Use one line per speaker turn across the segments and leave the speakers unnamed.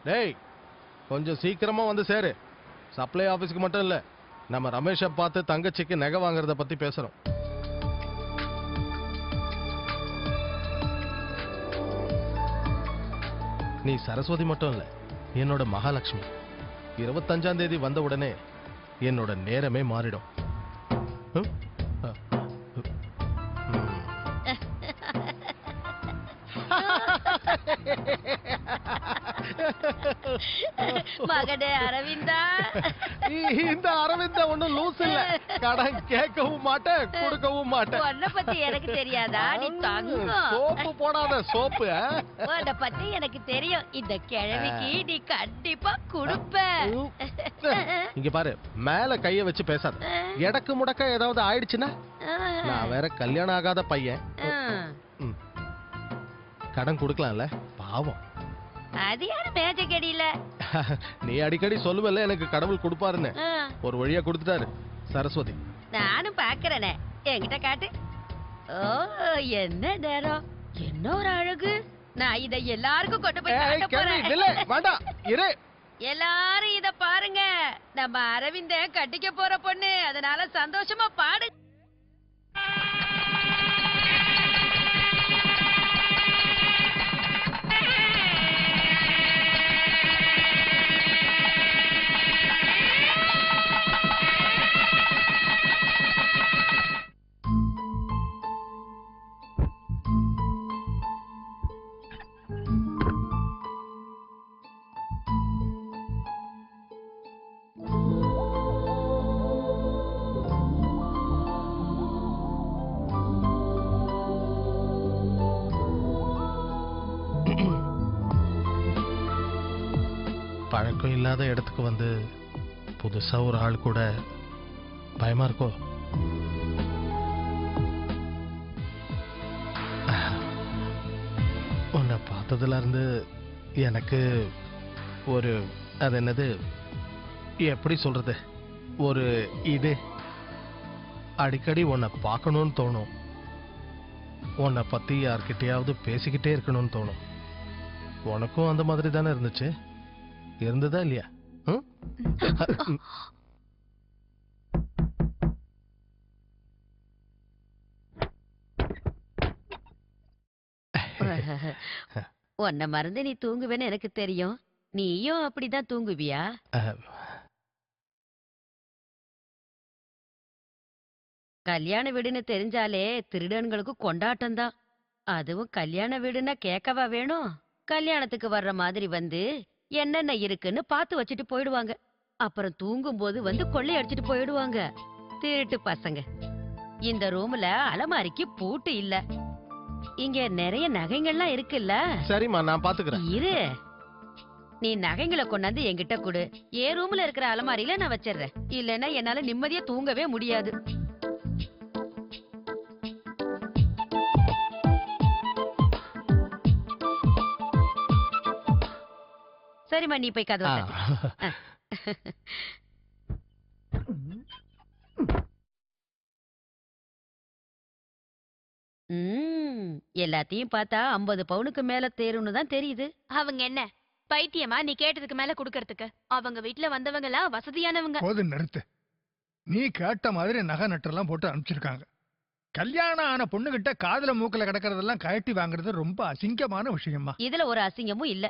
டேய் கொஞ்சம் சீக்கிரமா வந்து சேரு. சப்ளை ஆபீஸ்க்கு மட்டும் இல்ல, நம்ம ரமேஷை பார்த்து தங்கச்சிக்கு நகை வாங்குறத பத்தி பேசுறோம். நீ சரஸ்வதி மட்டும் இல்ல, என்னோட மகாலட்சுமி. 25ஆம் தேதி வந்த உடனே என்னோட நேரமே மாறிடும்.
மகனே அரவிந்தா,
இந்த அரவிந்தா ஒண்ணும் லூஸ் இல்ல. கடன் கேட்கவும் மாட்டேன், கொடுக்கவும் மாட்டேன்.
உன்னை பத்தி எனக்கு தெரியாதா? நீ தங்கம்.
சோப்பு போடாத சோப்பு.
உன்னை பத்தி எனக்கு தெரியும். இந்த கிழவிக்கு நீ கண்டிப்பா கொடுப்ப.
இங்க பாரு, மேல கைய வச்சு பேசாத. எடக்கு முடக்க ஏதாவது ஆயிடுச்சுன்னா நான் வேற கல்யாணம் ஆகாத பையன். கடன் கொடுக்கலாம்ல, பாவம்.
அது யாரு மேஜிக் அடியில?
நீ அடிக்கடி சொல்லுவல்ல எனக்கு கடவுள் கொடுப்பாருன்னு. ஒரு வழியா கொடுத்துட்டாரு சரஸ்வதி.
நானும் பாக்குறேனே, என்கிட்ட காட்டு. ஓ, என்ன நேரம், என்ன ஒரு அழகு. நான் இத எல்லாருக்கும் கொண்டு போய் காட்ட போறேன்.
வேண்டாம் இரு.
எல்லாரும் இத பாருங்க. நம்ம அரவிந்த கட்டிக்க போற பொண்ணு, அதனால சந்தோஷமா பாடு.
பழக்கம் இல்லாத இடத்துக்கு வந்து புதுசா ஒரு ஆள் கூட பயமா இருக்கோ? உன்னை பார்த்ததுல இருந்து எனக்கு ஒரு, அது என்னது, எப்படி சொல்றது, ஒரு இது அடிக்கடி உன்னை பார்க்கணும்னு தோணும். உன்னை பத்தி யார்கிட்டயாவது பேசிக்கிட்டே இருக்கணும்னு தோணும். உனக்கும் அந்த மாதிரி தானே இருந்துச்சு? இருந்ததா இல்லையா?
உன்னை மறந்து நீ தூங்குவேன்னு எனக்கு தெரியும். நீயும் அப்படிதான் தூங்குவியா? கல்யாண வீடுன்னு தெரிஞ்சாலே திருடன்களுக்கு கொண்டாட்டம் தான். அதுவும் கல்யாண வீடுன்னா கேட்கவா வேணும்? கல்யாணத்துக்கு வர்ற மாதிரி வந்து என்னென்ன இருக்குன்னு பார்த்து வச்சுட்டு போயிடுவாங்க. அப்புறம் தூங்கும் போது வந்து கொள்ளை அடிச்சிட்டு போயிடுவாங்க. திருட்டு பசங்க. இந்த ரூம்ல அலமாரிக்கு பூட்டு இல்ல. இங்க நிறைய நகைகள்லாம் இருக்குல்ல.
சரிம்மா, நான் பாத்துக்கிறேன்.
இரு, நீ நகைங்களை கொண்டாந்து என்கிட்ட கொடு. ஏன் ரூம்ல இருக்கிற அலமாரியில நான் வச்சிடுறேன். இல்லன்னா என்னால நிம்மதியா தூங்கவே முடியாது. சரிம்மா, நீ போய் கதவை தட்டு. எல்லாத்தையும் பார்த்தா 50 பவுனுக்கு மேல தேரும்னு தான் தெரியுது.
அவங்க என்ன பைத்தியமா நீ கேட்டதுக்கு மேல குடுக்கறதுக்கு? அவங்க வீட்டுல வந்தவங்க எல்லாம் வசதியானவங்க.
போது நிறுத்து. நீ கேட்ட மாதிரி நகை நட்டெல்லாம் போட்டு அனுப்பிச்சிருக்காங்க. கல்யாணம் ஆன பொண்ணுகிட்ட காதுல மூக்கல கிடக்கிறதெல்லாம் கழட்டி வாங்குறது ரொம்ப அசிங்கமான விஷயமா.
இதுல ஒரு அசிங்கமும் இல்ல.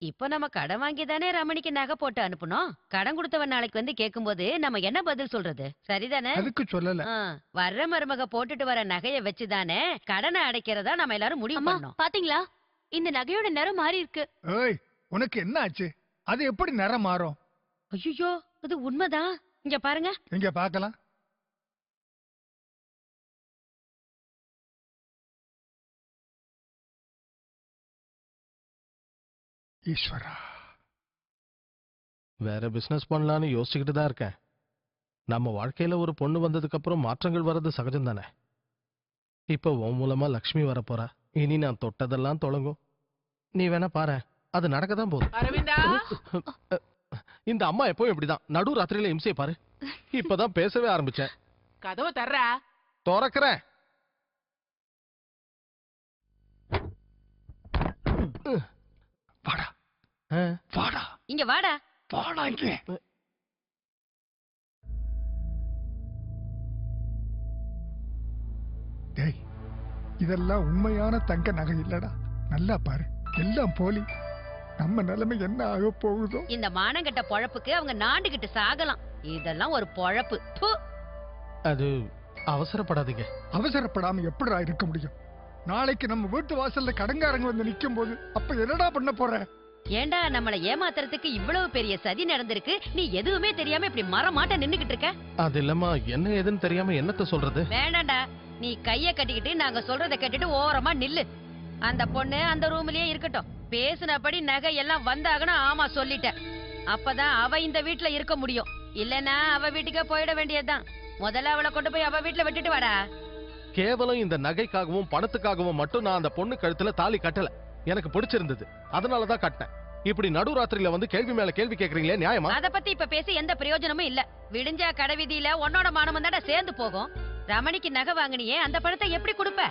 இப்ப நம்ம கடன் வாங்கி தானே ரமணிக்கு நகை போட்டு அனுப்பணும். கடன் கொடுத்தவன் நாளைக்கு வந்து கேட்கும்போது நம்ம என்ன பதில் சொல்றது? சரிதானே?
அதுக்கு சொல்லல.
வர்ற மருமக போட்டுட்டு வர நகையை வச்சுதானே கடனை அடைக்கிறதா நம்ம எல்லாரும் முடிவு பண்ணோம்.
பாத்தீங்களா, இந்த நகையோட நிறம் மாறி இருக்கு.
ஏய், உனக்கு என்ன ஆச்சு? அது எப்படி நிறம் மாறும்?
ஐயோ, அது உண்மைதான். இங்க பாருங்க.
இங்க பாக்கலாம். ஈஸ்வரா,
வேற பிசினஸ் பண்ணலான்னு யோசிச்சுக்கிட்டு தான் இருக்கேன். நம்ம வாழ்க்கையில ஒரு பொண்ணு வந்ததுக்கு அப்புறம் மாற்றங்கள் வர்றது சகஜம் தானே. இப்ப உன் மூலமா லக்ஷ்மி வரப்போறா. இனி நான் தொட்டதெல்லாம் தொடங்கும். நீ வேணா பாரு, அது நடக்கதான் போகுது.
அரவிந்தா,
இந்த அம்மா எப்பவும் இப்படிதான். நடு ராத்திரியில இம்சையை பாரு. இப்பதான் பேசவே ஆரம்பிச்சேன்.
கதவை தர்றா.
திறக்கிறேன். வாடா. ஆ,
வாடா
இங்க வாடா.
வாடா இங்கே. டேய், இதெல்லாம் உண்மையான தங்க நகை இல்லடா. நல்லா பாரு, எல்லாம் போலி. நம்ம நிலைமை என்ன ஆக போகுதோ.
இந்த மானங்கெட்ட பொழப்புக்கு அவங்க நாண்டுகிட்டு சாகலாம். இதெல்லாம் ஒரு பொழப்பு. ப்பு.
அது அவசரப்படாதீங்க.
அவசரப்படாம எப்படிடா இருக்க முடியும்? நாளைக்கு நம்ம வீட்டு வாசல்ல கடங்காரங்க வந்து நிக்கும் போது அப்ப என்னடா பண்ண போற?
ஏண்டா நம்மள ஏமாத்துறதுக்கு இவ்வளவு பெரிய சதி நடந்திருக்கு, நீ எதுவுமே தெரியாம இப்படி மரமாட்ட நின்னுகிட்டு இருக்க?
அது இல்லம்மா, என்ன ஏதுன்னு தெரியாம என்னத்த சொல்றது.
வேண்டாண்டா, நீ கைய கட்டிக்கிட்டு நாங்க சொல்றத கேட்டுட்டு ஓரமா நில்லு. அந்த பொண்ணு அந்த ரூம்லயே இருக்கட்டும். பேசுனபடி நகை எல்லாம் வந்தாகனா ஆமா சொல்லிட்டேன். அப்பதான் அவ இந்த வீட்ல இருக்க முடியும். இல்லனா அவ வீட்டுக்கே போயிட வேண்டியதுதான். முதல்ல அவளை கொண்டு போய் அவ வீட்ல விட்டுட்டு வாடா.
கேவலம் இந்த நகைக்காகவும் பணத்துக்காகவும் மட்டும் நான் அந்த பொண்ணு கழுத்துல தாலி கட்டல. எனக்கு பிடிச்சிருந்தது, அதனாலதான் கட்டினேன். இப்படி நடுராத்திரியில வந்து கேள்வி மேல கேள்வி கேக்குறீங்களே, நியாயமா?
அத பத்தி இப்ப பேசி எந்த பிரயோஜனமும் இல்ல. விடிஞ்சா கடைவீதியில உன்னோட மானமும் தானே சேர்ந்து போகும். ரமணிக்கு நகை வாங்கினியே, அந்த பணத்தை எப்படி கொடுப்ப?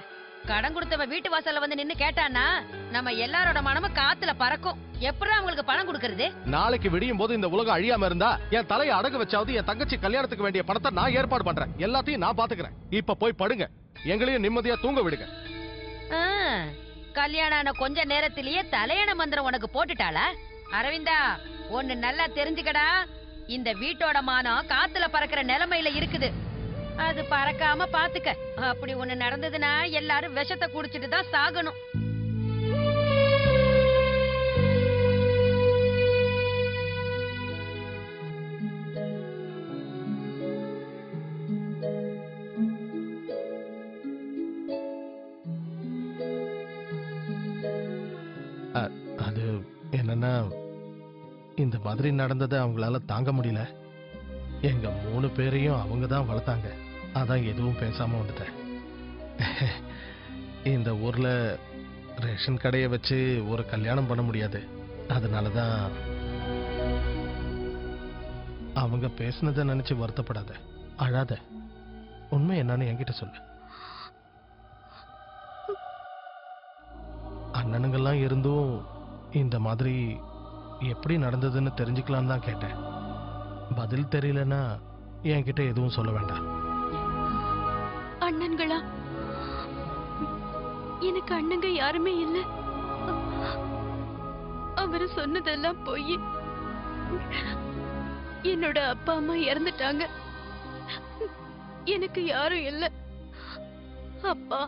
கடன் கொடுத்தவ வீட்டு வாசல்ல வந்து நின்னு கேட்டானா நம்ம எல்லாரோட மனமும் காத்துல பறக்கும். எப்படி அவங்களுக்கு பணம் கொடுக்கறது?
நாளைக்கு விடியும் போது இந்த உலகம் அழியாம இருந்தா என் தலையை அடகு வச்சாவது என் தங்கச்சி கல்யாணத்துக்கு வேண்டிய பணத்தை நான் ஏற்பாடு பண்றேன். எல்லாத்தையும் நான் பாத்துக்கிறேன். இப்ப போய் படுங்க, எங்களையும் நிம்மதியா தூங்க விடுங்க.
ஆ, கல்யாணம் ஆன கொஞ்ச நேரத்திலேயே தலையண மந்திரம் உனக்கு போட்டுட்டாளா? அரவிந்தா, ஒன்னு நல்லா தெரிஞ்சுக்கடா. இந்த வீட்டோட மானம் காத்துல பறக்கிற நிலைமையில இருக்குது. அது பறக்காம பாத்துக்க. அப்படி ஒண்ணு நடந்ததுன்னா எல்லாரும் விஷத்தை குடிச்சிட்டு தான் சாகணும்.
அது என்னன்னா, இந்த மாதிரி நடந்ததை அவங்களால தாங்க முடியல. எங்க 3 பேரையும் அவங்க தான் வளர்த்தாங்க. அதான் எதுவும் பேசாம வந்துட்டேன். இந்த ஊர்ல ரேஷன் கடையை வச்சு ஒரு கல்யாணம் பண்ண முடியாது. அதனாலதான் அவங்க பேசுனதை நினைச்சு வருத்தப்படாத, அழாத. உண்மை என்னன்னு என்கிட்ட சொல்லு. அண்ணனுங்கெல்லாம் இருந்தும் இந்த மாதிரி எப்படி நடந்ததுன்னு தெரிஞ்சுக்கலான்னு தான் கேட்டேன். பதில் தெரியலன்னா என்கிட்ட எதுவும் சொல்ல வேண்டாம்.
அண்ணன்களா? எனக்கு அண்ணங்க யாருமே இல்ல. அவரு சொன்னதெல்லாம் பொய். என்னோட அப்பா அம்மா இறந்துட்டாங்க. எனக்கு யாரும் இல்ல. அப்பா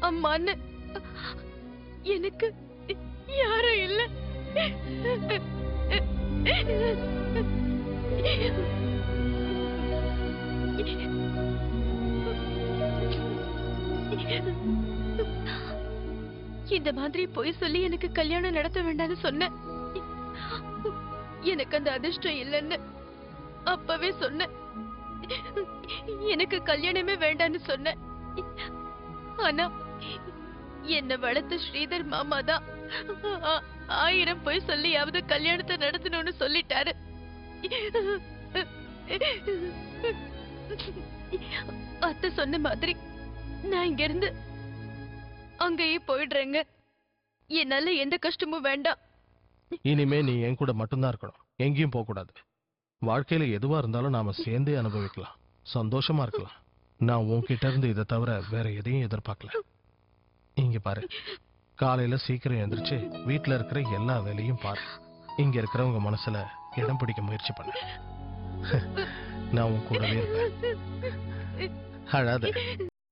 அம்மான்னு எனக்கு யாரும் இல்ல. இந்த மாதிரி பொய் சொல்லி எனக்கு கல்யாணம் நடத்த வேண்டாம்னு சொன்னேன். எனக்கு அந்த அதிர்ஷ்டம் இல்லைன்னு அப்பவே சொன்னேன். எனக்கு கல்யாணமே வேண்டாம்னு சொன்னேன். ஆனா என்ன வளர்த்த ஸ்ரீதர் மாமா தான் 1000 பொய் சொல்லியாவது கல்யாணத்தை நடத்தணும்னு சொல்லிட்டாரு. அத்தை சொன்ன மாதிரி நான் இங்க இருந்து அங்கேயே போயிடுறேங்க. என்னால எந்த கஷ்டமும் வேண்டாம்.
இனிமே நீ என் கூட மட்டும்தான் இருக்கணும், எங்கேயும் போக கூடாது. வாழ்க்கையில எதுவா இருந்தாலும் நாம சேர்ந்தே அனுபவிக்கலாம், சந்தோஷமா இருக்கலாம். நான் உன்கிட்ட இருந்து இதை தவிர வேற எதையும் எதிர்பார்க்கல. இங்க பாரு, காலையில சீக்கிரம் எந்திரிச்சு வீட்டுல இருக்கிற எல்லா வேலையும் பாரு. இங்க இருக்கிறவங்க மனசுல இடம் பிடிக்க முயற்சி பண்ண. நான் உன் கூடவே இருப்பேன். அழாத.